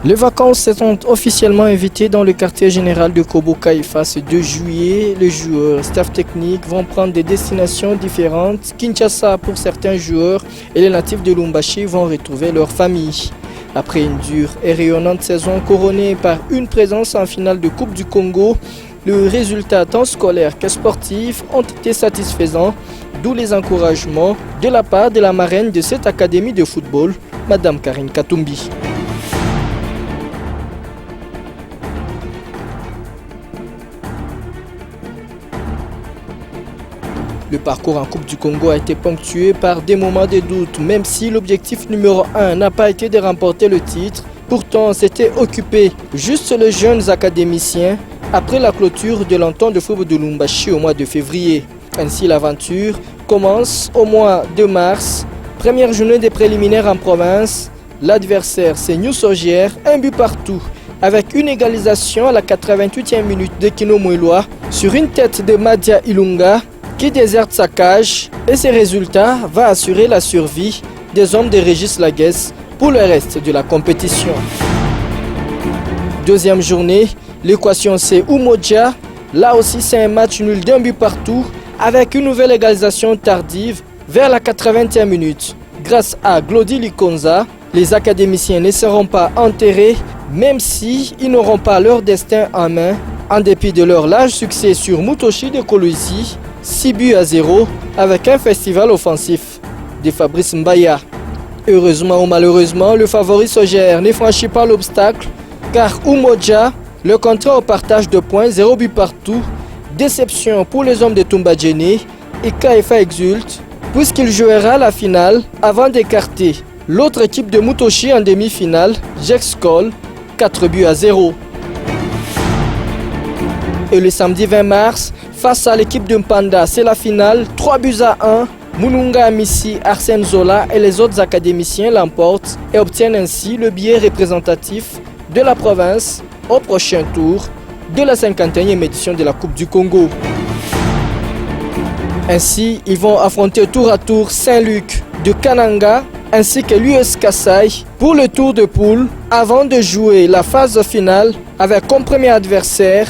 Les vacances sont officiellement invitées dans le quartier général de Kobo-Kaifa ce 2 juillet. Les joueurs, staff technique vont prendre des destinations différentes. Kinshasa pour certains joueurs et les natifs de Lubumbashi vont retrouver leur famille. Après une dure et rayonnante saison couronnée par une présence en finale de Coupe du Congo, les résultats tant scolaires que sportifs ont été satisfaisants, d'où les encouragements de la part de la marraine de cette académie de football, Madame Karine Katumbi. Le parcours en Coupe du Congo a été ponctué par des moments de doute, même si l'objectif numéro 1 n'a pas été de remporter le titre. Pourtant, c'était occupé juste les jeunes académiciens après la clôture de l'entente de football de Lubumbashi au mois de février. Ainsi, l'aventure commence au mois de mars. Première journée des préliminaires en province. L'adversaire, c'est New Sogère, un but partout, avec une égalisation à la 88e minute de Kino Moueloa sur une tête de Madia Ilunga, qui déserte sa cage, et ces résultats vont assurer la survie des hommes de Régis Laguesse pour le reste de la compétition. Deuxième journée, l'équation c'est Umoja. Là aussi c'est un match nul d'un but partout avec une nouvelle égalisation tardive vers la 80e minute. Grâce à Glody Likonza, les académiciens ne seront pas enterrés même s'ils n'auront pas leur destin en main en dépit de leur large succès sur Mutoshi de Kolwezi, 6-0 avec un festival offensif de Fabrice Mbaya. Heureusement ou malheureusement, le favori Sogère ne franchit pas l'obstacle car Umoja, le contrat au partage de points, 0 but partout, déception pour les hommes de Tumbadjene et KFA exulte puisqu'il jouera la finale avant d'écarter l'autre équipe de Mutoshi en demi-finale, Jexcol, 4-0. Et le samedi 20 mars, face à l'équipe de Mpanda, c'est la finale, 3-1. Mununga Amissi, Arsène Zola et les autres académiciens l'emportent et obtiennent ainsi le billet représentatif de la province au prochain tour de la 51e édition de la Coupe du Congo. Ainsi, ils vont affronter tour à tour Saint-Luc de Kananga ainsi que l'US Kassai pour le tour de poule avant de jouer la phase finale avec comme premier adversaire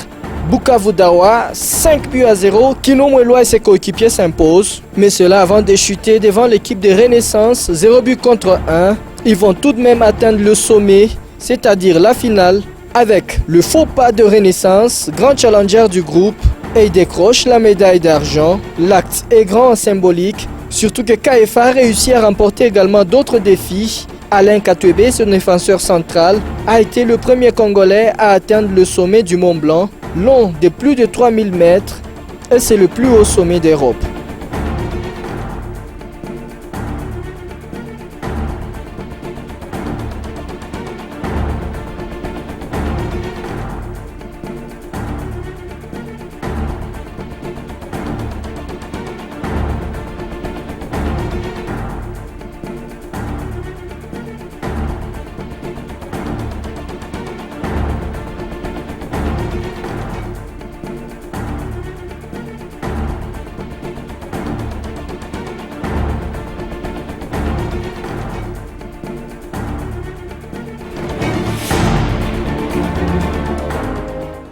Bukavu Dawa, 5-0, Kino Moueloa et ses coéquipiers s'imposent. Mais cela avant de chuter devant l'équipe de Renaissance, 0 but contre 1. Ils vont tout de même atteindre le sommet, c'est-à-dire la finale, avec le faux pas de Renaissance, grand challenger du groupe, et ils décrochent la médaille d'argent. L'acte est grand en symbolique, surtout que KFA réussit à remporter également d'autres défis. Alain Katwebe, son défenseur central, a été le premier Congolais à atteindre le sommet du Mont Blanc, long de plus de 3000 mètres, et c'est le plus haut sommet d'Europe.